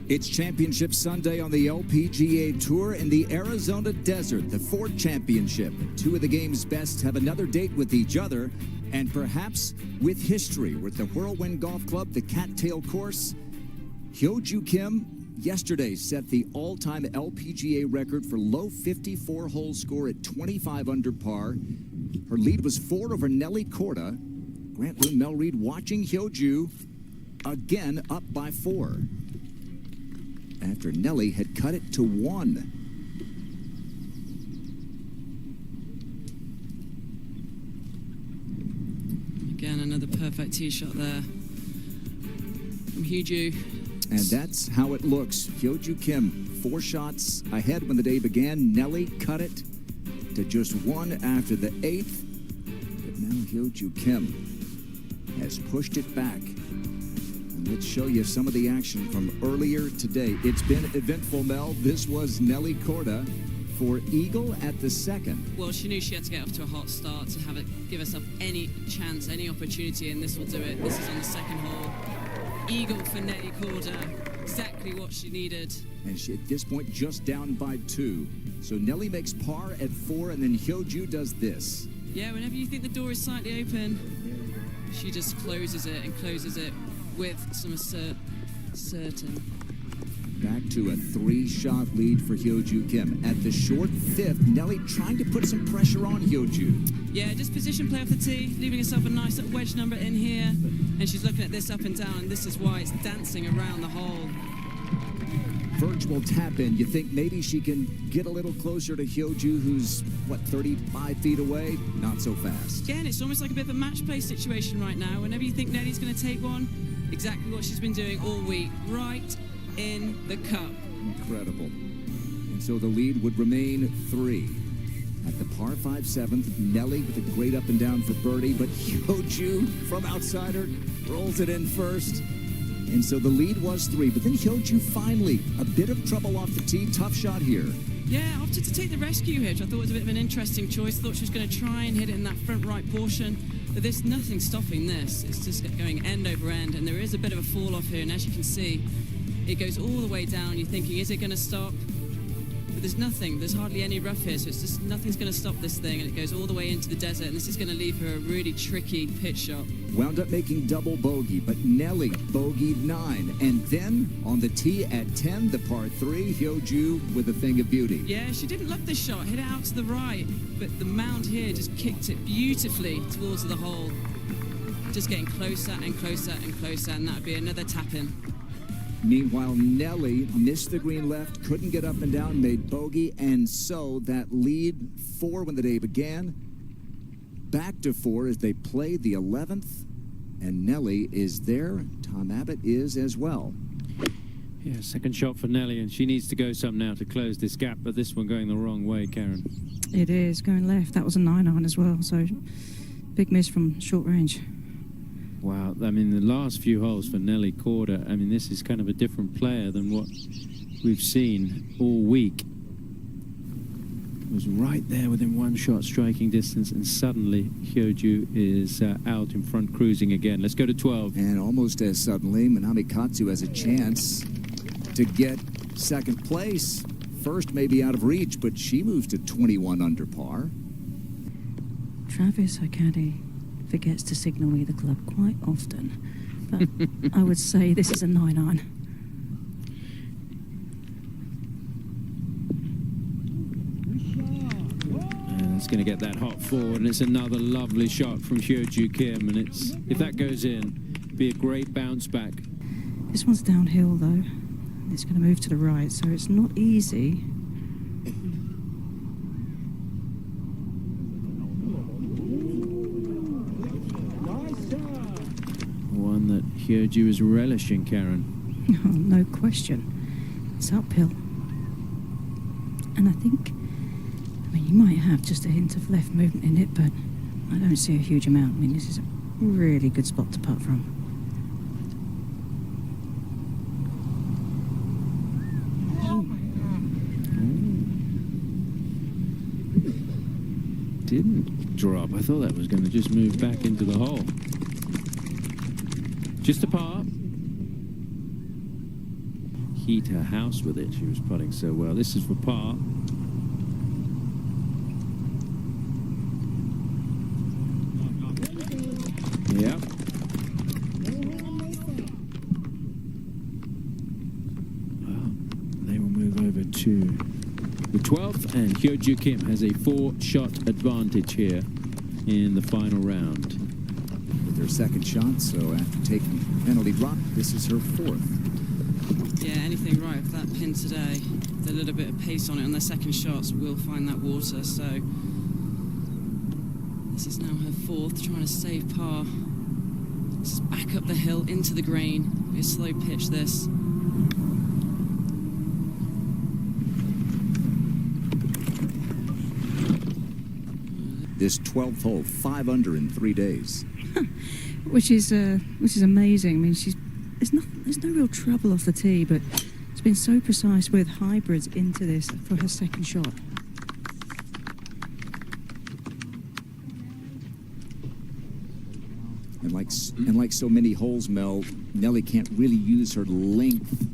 It's Championship Sunday on the LPGA Tour in the Arizona desert, the Ford Championship. Two of the game's best have another date with each other, and perhaps with history. With the Whirlwind Golf Club, the Cattail Course, Hyojookim yesterday set the all-time LPGA record for low 54-hole score at 25 under par. Her lead was 4 over nellykorda. Grant Loon Mel Reid watching Hyojoo again up by 4. After Nelly had cut it to 1. Again, another perfect tee shot there from Hyojoo. And that's how it looks. Hyojookim 4 shots ahead when the day began. Nelly cut it to just 1 after the 8th. But now Hyojookim has pushed it back. Let's show you some of the action from earlier today. It's been eventful, Mel. This was nellykorda for eagle at the second. Well, she knew she had to get off to a hot start to have it give herself any chance, any opportunity, and this will do it. This is on the second hole. Eagle for nellykorda, exactly what she needed. And she, at this point, just down by 2. So Nelly makes par at 4, and then Hyojoo does this. Yeah, whenever you think the door is slightly open, she just closes it and closes it with some certain. Back to a 3-shot lead for Hyojookim. At the short 5th, Nelly trying to put some pressure on Hyojoo. Yeah, just position play off the tee, leaving herself a nice little wedge number in here. And she's looking at this up and down. This is why it's dancing around the hole. Virtual tap-in. You think maybe she can get a little closer to Hyojoo, who's, what, 35 feet away? Not so fast. Again, it's almost like a bit of a match play situation right now. Whenever you think Nelly's going to take one, exactly what she's been doing all week, right in the cup. Incredible. And so the lead would remain 3. At the par 5 7th, Nelly with a great up and down for birdie, but Hyojoo from outsider rolls it in first. And so the lead was 3, but then Hyojoo finally, a bit of trouble off the tee, tough shot here. Yeah, opted to take the rescue hitch. I thought it was a bit of an interesting choice. Thought she was going to try and hit it in that front right portion. But there's nothing stopping this. It's just going end over end, and there is a bit of a fall off here. And as you can see, it goes all the way down. You're thinking, is it going to stop? But there's nothing. There's hardly any rough here, so it's just nothing's going to stop this thing. And it goes all the way into the desert, and this is going to leave her a really tricky pitch shot. Wound up making double bogey, but Nelly bogeyed 9. And then on the tee at 10, the par 3, Hyojoo with a thing of beauty. Yeah, she didn't love this shot. Hit it out to the right, but the mound here just kicked it beautifully towards the hole. Just getting closer and closer and closer, and that would be another tap-in. Meanwhile, Nelly missed the green left, couldn't get up and down, made bogey, and so that lead 4 when the day began, back to 4 as they play the 11th, and Nelly is there. Tom Abbott is as well. Yeah, second shot for Nelly, and she needs to go some now to close this gap, but this one going the wrong way, Karen. It is, going left. That was a 9-iron as well, so big miss from short range. Wow, I mean, the last few holes for nellykorda, I mean, this is kind of a different player than what we've seen all week. It was right there within 1 shot striking distance, and suddenly Hyojoo is out in front cruising again. Let's go to 12. And almost as suddenly, minamikatsu has a chance to get second place. First may be out of reach, but she moves to 21 under par. Travis, her caddy, forgets to signal me the club quite often, but I would say this is a 9-iron. And it's going to get that hot forward, and it's another lovely shot from Hyojookim, and it's, if that goes in, be a great bounce back. This one's downhill though. It's going to move to the right, so it's not easy. One that Hyojoo is relishing, Karen. Oh, no question. It's uphill. And I think, I mean, you might have just a hint of left movement in it, but I don't see a huge amount. I mean, this is a really good spot to putt from. Didn't drop. I thought that was going to just move back into the hole. Just a par. heat her house with it. She was putting so well. This is for par. Yeah. Well, they will move over to the 12th, and Hyojookim has a 4-shot advantage here in the final round. With her second shot, so after taking penalty drop, this is her 4th. Yeah, anything right with that pin today. With a little bit of pace on it on their second shots, will find that water. So this is now her 4th, trying to save par. This is back up the hill into the green. Be a slow pitch this. This 12th hole, 5 under in 3 days. which is amazing. I mean, there's no real trouble off the tee, but it's been so precise with hybrids into this for her second shot. And like so many holes, Mel, Nelly can't really use her length.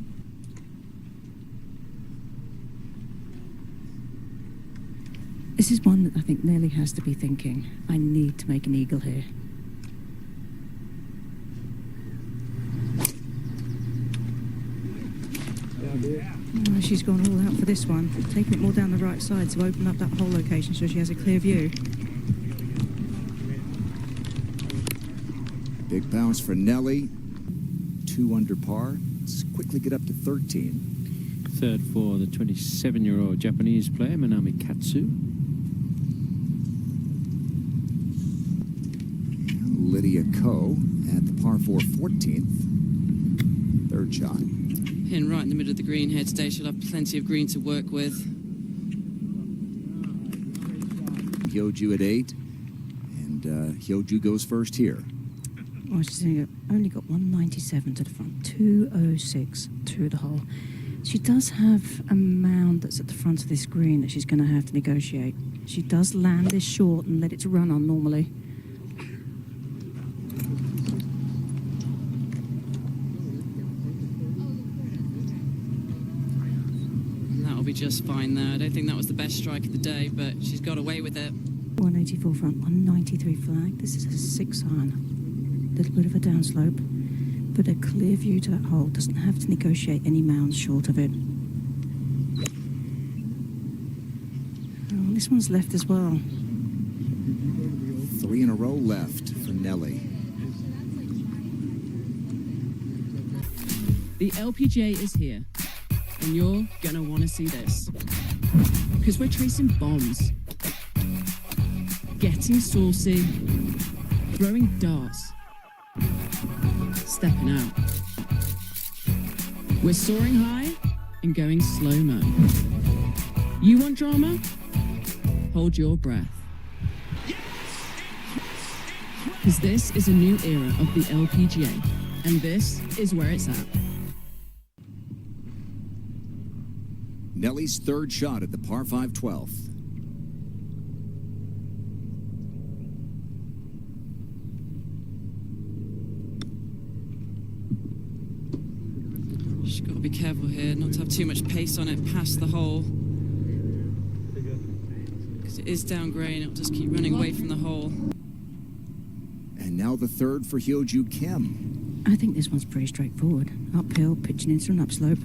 This is one that I think Nelly has to be thinking, I need to make an eagle here. Oh, she's gone all out for this one, taking it more down the right side to open up that hole location so she has a clear view. Big bounce for Nelly. 2 under par. Let's quickly get up to 13. Third for the 27-year-old Japanese player, Minamikatsu. Lydiako at the par 4 14th. Third shot. Pin right in the middle of the green here today. She'll have plenty of green to work with. Hyojoo at 8. And Hyojoo goes first here. Oh, she's only got 197 to the front, 206 to the hole. She does have a mound that's at the front of this green that she's going to have to negotiate. She does land this short and let it to run on normally. That'll be just fine there. I don't think that was the best strike of the day, but she's got away with it. 184 front, 193 flag. This is a 6-iron. Little bit of a downslope, but a clear view to that hole. Doesn't have to negotiate any mounds short of it. Oh, this one's left as well. 3 in a row left for Nelly. The LPGA is here, and you're gonna want to see this. Because we're tracing bombs, getting saucy, throwing darts, stepping out. We're soaring high and going slow-mo. You want drama? Hold your breath. Because this is a new era of the LPGA, and this is where it's at. Nelly's third shot at the par 5 12th. She's got to be careful here, not to have too much pace on it past the hole. Because it is down green, it'll just keep running away from the hole. And now the third for Hyojookim. I think this one's pretty straightforward. Uphill, pitching into an upslope.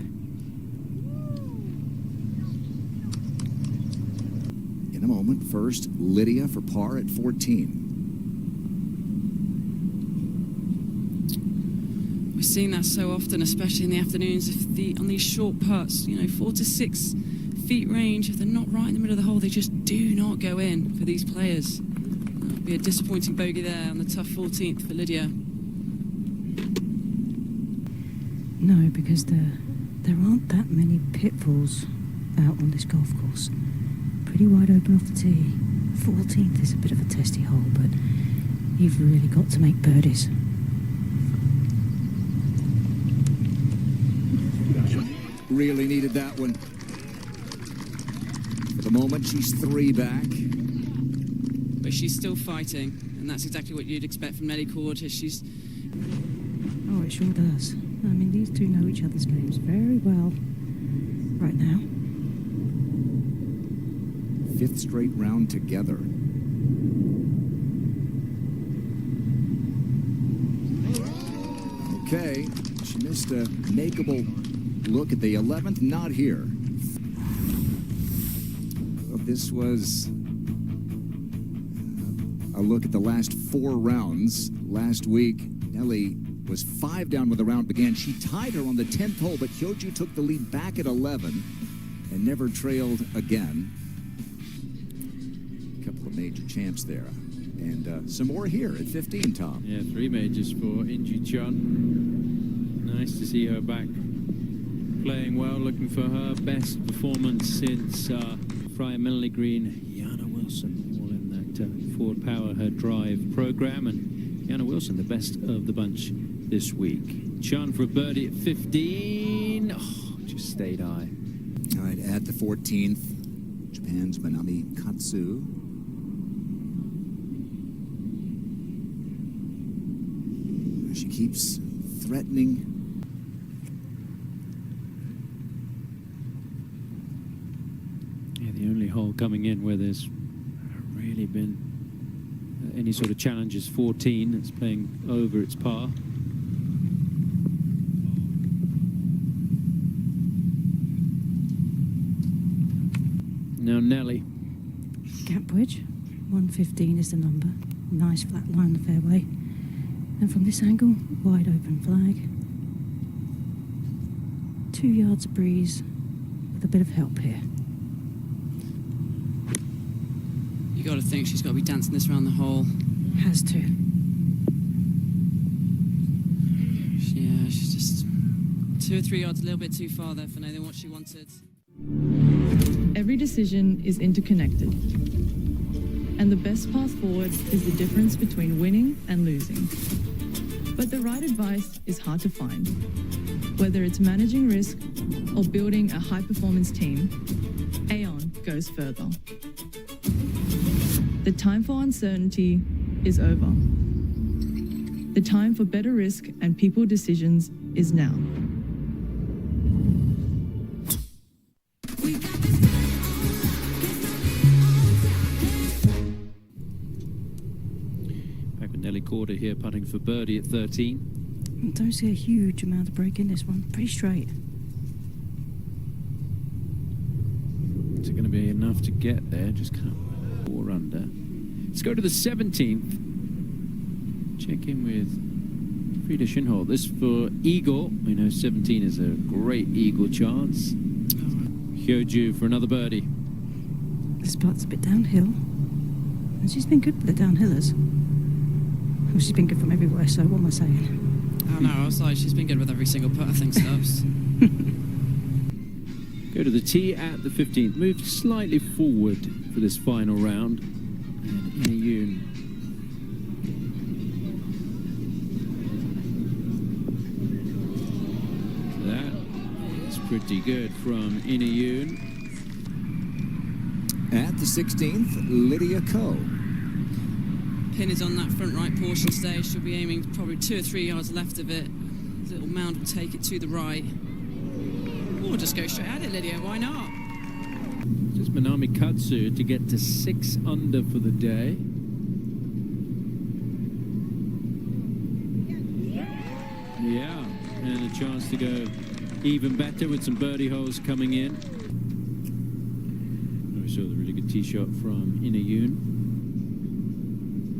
In a moment, first, Lydia for par at 14. We're seeing that so often, especially in the afternoons, on these short putts, 4 to 6 feet range, if they're not right in the middle of the hole, they just do not go in for these players. That'll be a disappointing bogey there on the tough 14th for Lydia. No, because there aren't that many pitfalls out on this golf course. Pretty wide open off the tee. 14th is a bit of a testy hole, but you've really got to make birdies. Really needed that one. For the moment, she's 3 back. But she's still fighting, and that's exactly what you'd expect from nellykorda. Oh, it sure does. I mean, these two know each other's games very well right now. 5th straight round together. Okay, she missed a makeable look at the 11th, not here. Well, this was a look at the last 4 rounds. Last week, Nelly was 5 down when the round began. She tied her on the 10th hole, but Hyojoo took the lead back at 11 and never trailed again. A couple of major champs there. And some more here at 15, Tom. Yeah, 3 majors for Ingeechun. Nice to see her back playing well, looking for her best performance since Friar Melanie Green. Yana Wilson, all in that forward power, her drive program. And Yana Wilson, the best of the bunch this week. Chun for a birdie at 15. Oh, just stayed high. All right, at the 14th, Japan's Minamikatsu. She keeps threatening. Yeah, the only hole coming in where there's really been any sort of challenge is 14. It's playing over its par. Now Nelly. Gapwedge, 115 is the number. Nice flat line on the fairway. And from this angle, wide open flag. 2 yards of breeze with a bit of help here. You got to think she's got to be dancing this around the hole. Has to. Yeah, she's just 2 or 3 yards a little bit too far there for now than what she wanted. Every decision is interconnected. And the best path forward is the difference between winning and losing. But the right advice is hard to find. Whether it's managing risk or building a high-performance team, Inayoon goes further. The time for uncertainty is over. The time for better risk and people decisions is now. Nellykorda here putting for birdie at 13. Don't see a huge amount of break in this one. Pretty straight. Is it going to be enough to get there? Just kind of 4 under. Let's go to the 17th. Check in with Frida Shinhold. This for eagle. We know 17 is a great eagle chance. Hyojoo for another birdie. This part's a bit downhill. And she's been good with the downhillers. Well, she's been good from everywhere, so what am I saying? Oh no, I was like, she's been good with every single putt, I think, Stubbs. Go to the tee at the 15th. Move slightly forward for this final round. And Inayoon. That is pretty good from Inayoon. At the 16th, lydiako. Pin is on that front right portion today. She'll be aiming probably 2 or 3 yards left of it. The little mound will take it to the right. Or just go straight at it, Lydia. Why not? Just minamikatsu to get to 6 under for the day. Yeah, and a chance to go even better with some birdie holes coming in. We saw the really good tee shot from Inayoon.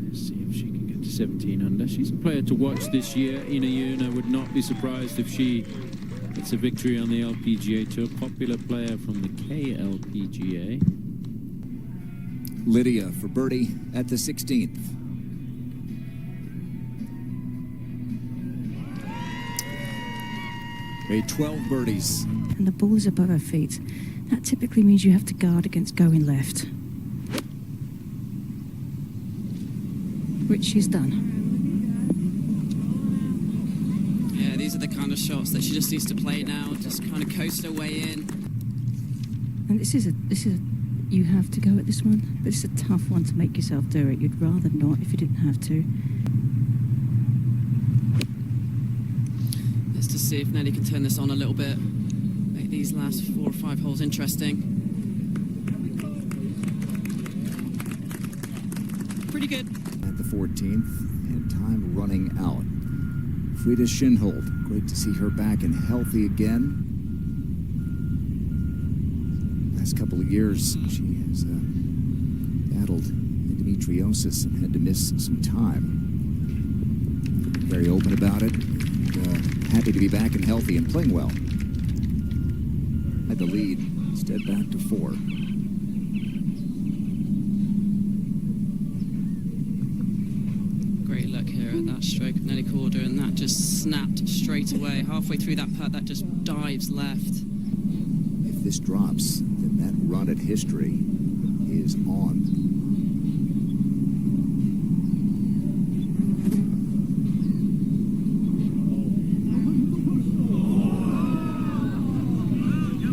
Let's see if she can get to 17 under. She's a player to watch this year, Inayoon. I would not be surprised if she gets a victory on the LPGA Tour. Popular player from the KLPGA. Lydia for birdie at the 16th. Made 12 birdies. And the ball is above her feet. That typically means you have to guard against going left. Which she's done. Yeah, these are the kind of shots that she just needs to play now. Just kind of coast her way in. And this is a you have to go at this one, but it's a tough one to make yourself do it. You'd rather not if you didn't have to. see if Nelly can turn this on a little bit. Make these last 4 or 5 holes interesting. Pretty good. At the 14th, and time running out. Frida Schindhold, great to see her back and healthy again. Last couple of years, she has battled endometriosis and had to miss some time. Very open about it. And, happy to be back and healthy and playing well. Had the lead, instead back to 4. Great luck here at that stroke of nellykorda, and that just snapped straight away. Halfway through that putt, that just dives left. If this drops, then that run at history is on.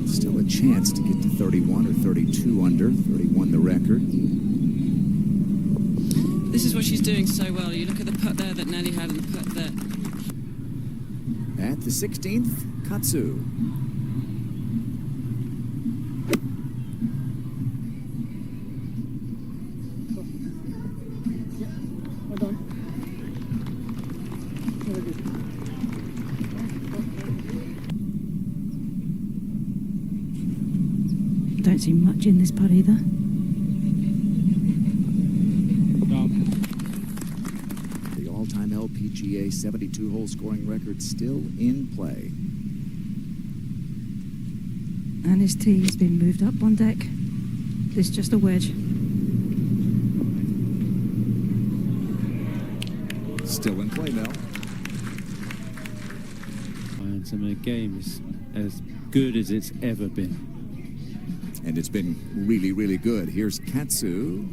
Still a chance to get to 31 or 32 under, 31 the record. This is what she's doing so well. You look at the putt there that Nelly had and the putt there. At the 16th, Katsu. Don't see much in this putt either. The all-time LPGA 72-hole scoring record still in play. And his tee has been moved up on deck. It's just a wedge. Still in play, Mel. And some of the game is as good as it's ever been. And it's been really, really good. Here's Katsu.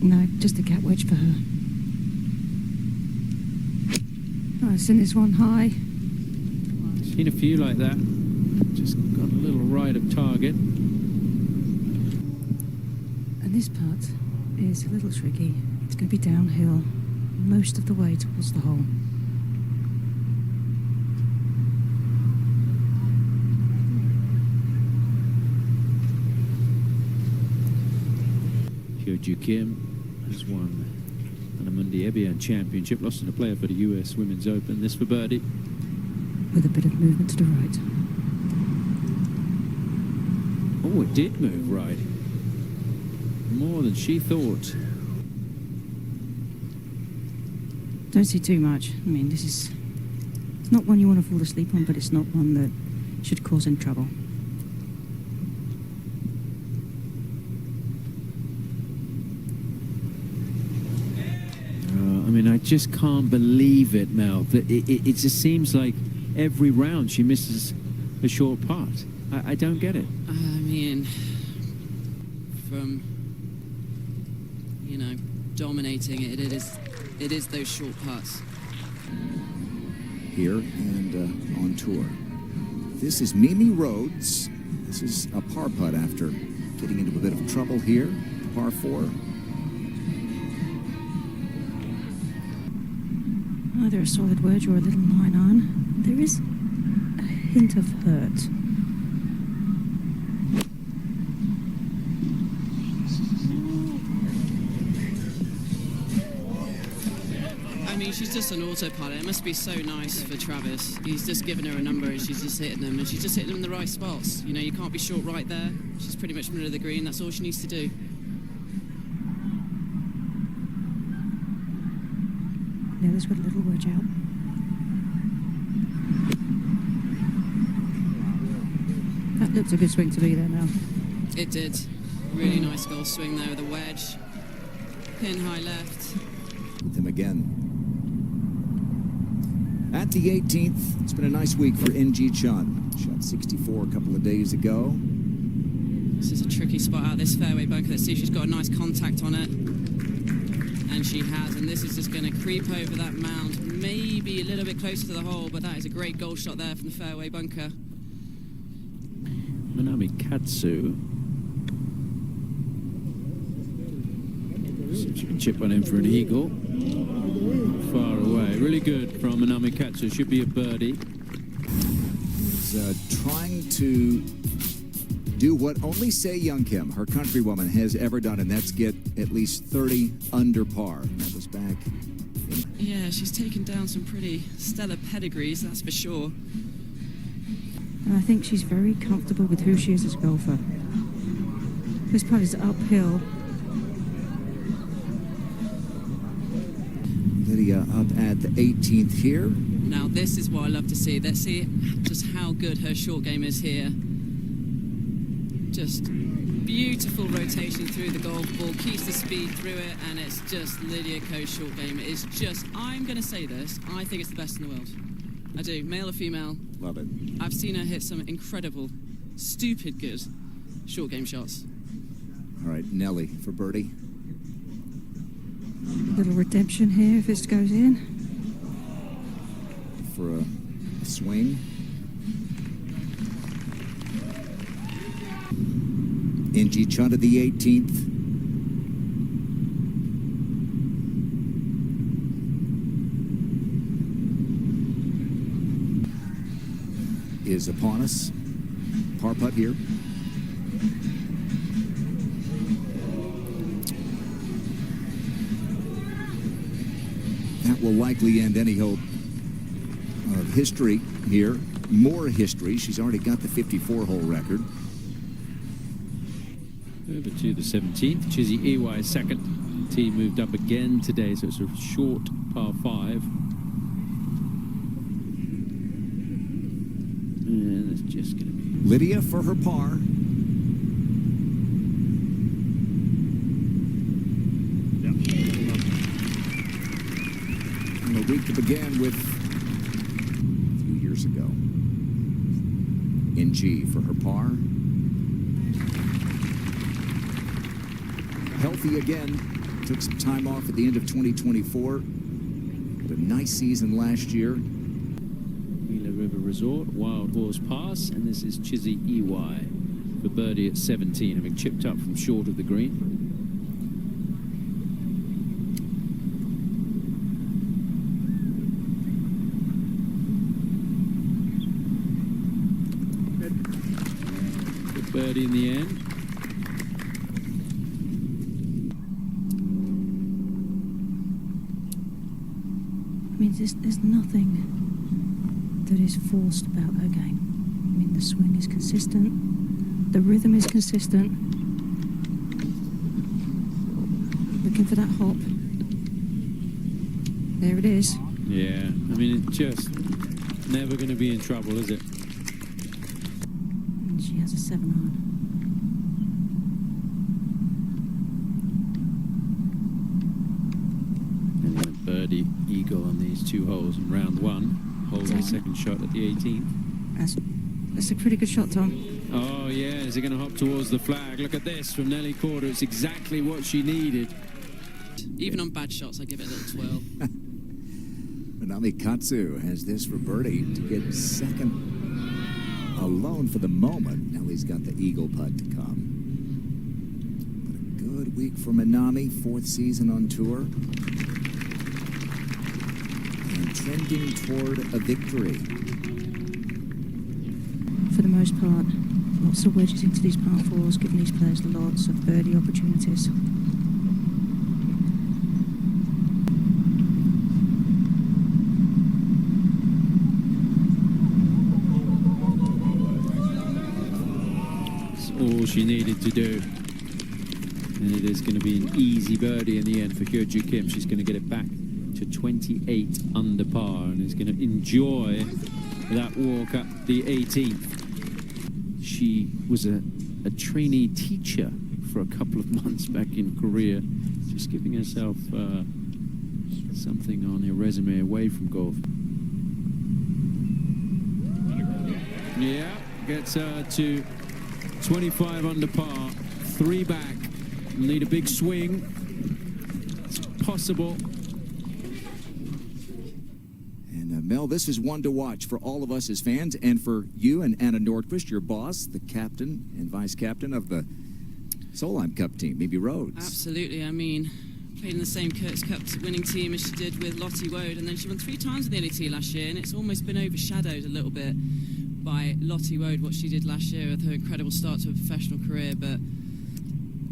No, just a gap wedge for her. Oh, send this one high. Seen a few like that. Just got a little right of target. And this putt is a little tricky. It's going to be downhill most of the way towards the hole. Hyojookim has won an Amundi Evian Championship, lost in a player for the US Women's Open. This for birdie. With a bit of movement to the right. Oh, it did move right. More than she thought. Don't see too much. I mean, this is... It's not one you want to fall asleep on, but it's not one that should cause any trouble. I mean, I just can't believe it, Mel. It just seems like every round she misses a short putt. I don't get it. I mean, from, you know, dominating it, it is those short putts. Here and on tour. This is mimirhodes. This is a par putt after getting into a bit of trouble here. Par 4. Either a solid wedge or a little 9-iron. There is a hint of hurt. I mean, she's just an autopilot. It must be so nice for Travis. He's just given her a number and she's just hitting them. And she's just hitting them in the right spots. You know, you can't be short right there. She's pretty much middle of the green. That's all she needs to do. Now there's got a little wedge out. That looked a good swing to me there now. It did. Really nice golf swing there with a wedge. Pin high left. With him again. At the 18th, it's been a nice week for Ingeechun. Shot 64 a couple of days ago. This is a tricky spot out this fairway bunker. Let's see if she's got a nice contact on it. And she has, and this is just going to creep over that mound, maybe a little bit closer to the hole, but that is a great golf shot there from the fairway bunker. Minamikatsu. See if she can chip one in for an eagle. Far away. Really good from Minamikatsu. Should be a birdie. Is trying to do what only Chizzyiwai, her countrywoman, has ever done, and that's get at least 30 under par. That was back. Yeah, she's taken down some pretty stellar pedigrees, that's for sure. And I think she's very comfortable with who she is as a golfer. This putt is uphill. Lydia up at the 18th here. Now, this is what I love to see. Let's see just how good her short game is here. Just beautiful rotation through the golf ball, keeps the speed through it, and it's just Lydiako's short game. It's just, I'm going to say this, I think it's the best in the world. I do, male or female. Love it. I've seen her hit some incredible, stupid good short game shots. All right, Nelly for birdie. Little redemption here if this goes in. For a swing. Ingeechun to the 18th. Is upon us. Par putt here. That will likely end any hope of history here. More history. She's already got the 54-hole record. Over to the 17th. Chizzyiwai second. Tee moved up again today, so it's a short par 5. And it's just going to be... Lydia for her par. And a week that began with a few years ago. Inge for her par. Healthy again. Took some time off at the end of 2024. Had a nice season last year. River Resort, Wild Horse Pass, and this is Chizzyiwai for birdie at 17, having chipped up from short of the green. Good birdie in the end. I mean, there's nothing that is forced about her game. I mean, the swing is consistent, the rhythm is consistent. Looking for that hop. There it is. Yeah, I mean, it's just never going to be in trouble, is it? And she has a 7-iron. And then a birdie eagle on these 2 holes in round 1. Holding a second shot at the 18th. That's a pretty good shot, Tom. Oh, yeah. Is it going to hop towards the flag? Look at this from Nellykorda. It's exactly what she needed. Even on bad shots, I give it a little twirl. Minamikatsu has this for birdie to get second alone for the moment. Nelly's got the eagle putt to come. But a good week for Minami, 4th season on tour. Trending toward a victory. For the most part, lots of wedges into these par 4s, giving these players lots of birdie opportunities. That's all she needed to do. And it is going to be an easy birdie in the end for Hyojookim. She's going to get it back to 28 under par and is going to enjoy that walk up the 18th. She was a trainee teacher for a couple of months back in Korea, just giving herself something on her resume away from golf. Yeah, gets her to 25 under par, 3 back. Need a big swing. It's possible. Mel, this is one to watch for all of us as fans, and for you and Anna Nordquist, your boss, the captain and vice captain of the Solheim Cup team, Mimirhodes. Absolutely. I mean, played in the same Curtis Cup winning team as she did with Lottie Woad, and then she won 3 times with the LET last year, and it's almost been overshadowed a little bit by Lottie Woad, what she did last year with her incredible start to a professional career. But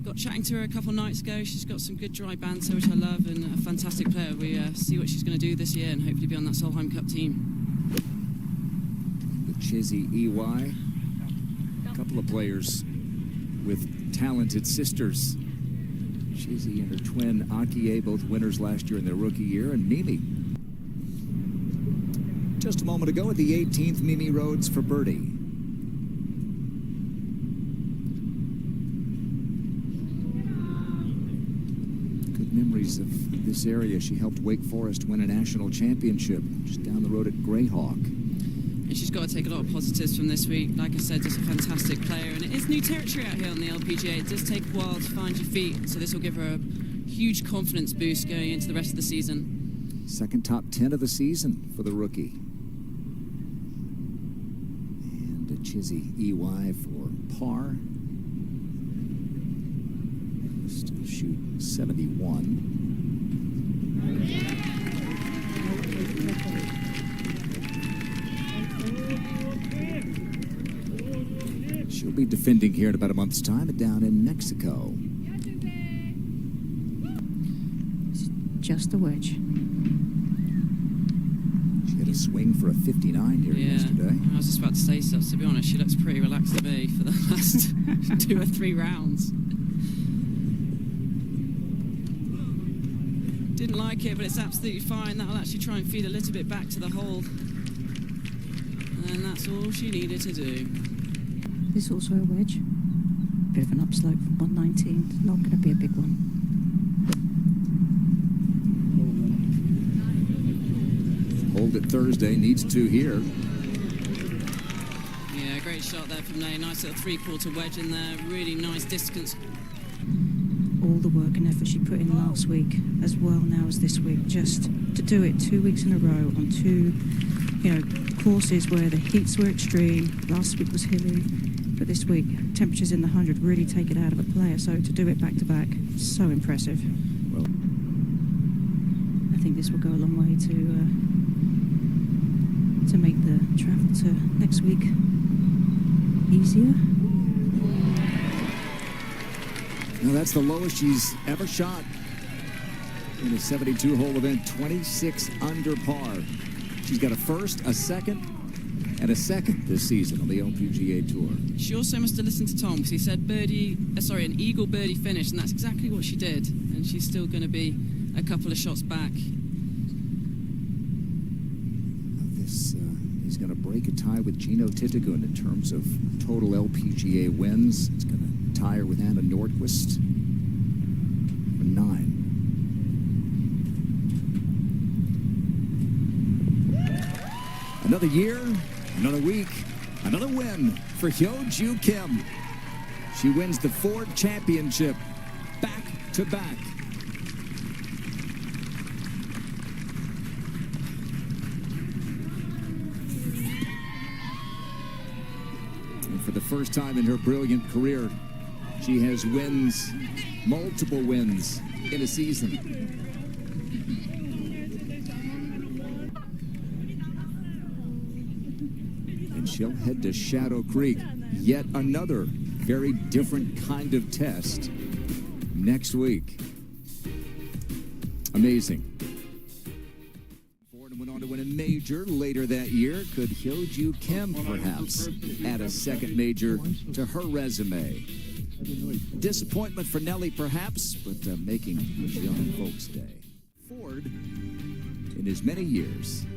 got chatting to her a couple nights ago. She's got some good dry banter, which I love, and a fantastic player. We see what she's going to do this year and hopefully be on that Solheim Cup team. The Chizzyiwai, a couple of players with talented sisters. Chizzy and her twin Akie, both winners last year in their rookie year, and Mimi. Just a moment ago at the 18th Mimirhodes for birdie. Good memories of this area. She helped Wake Forest win a national championship just down the road at Greyhawk. And she's got to take a lot of positives from this week. Like I said, just a fantastic player. And it is new territory out here on the LPGA. It does take a while to find your feet. So this will give her a huge confidence boost going into the rest of the season. Second top 10 of the season for the rookie. And a Chizzyiwai for par. Still shoot 71. She'll be defending here in about a month's time down in Mexico. It's just a wedge. She had a swing for a 59 here yesterday. I was just about to say so. To be honest, she looks pretty relaxed to me for the last 2 or 3 rounds. Didn't like it, but it's absolutely fine. That'll actually try and feed a little bit back to the hole. And that's all she needed to do. This is also a wedge. Bit of an upslope from 119. Not going to be a big one. Hold it Thursday, needs 2 here. Yeah, great shot there from Nelly. Nice little 3/4 wedge in there. Really nice distance. All the work and effort she put in last week, as well now as this week, just to do it 2 weeks in a row on 2, courses where the heats were extreme. Last week was hilly, but this week temperatures in the 100 really take it out of a player. So to do it back to back, so impressive. Well, I think this will go a long way to make the travel to next week easier. now that's the lowest she's ever shot in a 72-hole event, 26 under par. She's got a first, a second, and a second this season on the LPGA Tour. She also must have listened to Tom, because he said an eagle birdie finish, and that's exactly what she did. And she's still going to be a couple of shots back. This is going to break a tie with Gino Tittigun in terms of total LPGA wins. It's going to tie her with Anna Nordquist for 9. Another year, another week, another win for Hyojookim. She wins the Ford Championship back to back. And for the first time in her brilliant career, she has wins, multiple wins in a season. She'll head to Shadow Creek, yet another very different kind of test next week. Amazing. Ford went on to win a major later that year. Could Hyojookim perhaps add a second major to her resume? Disappointment for Nelly perhaps, but making young folks' day. Ford, in his many years,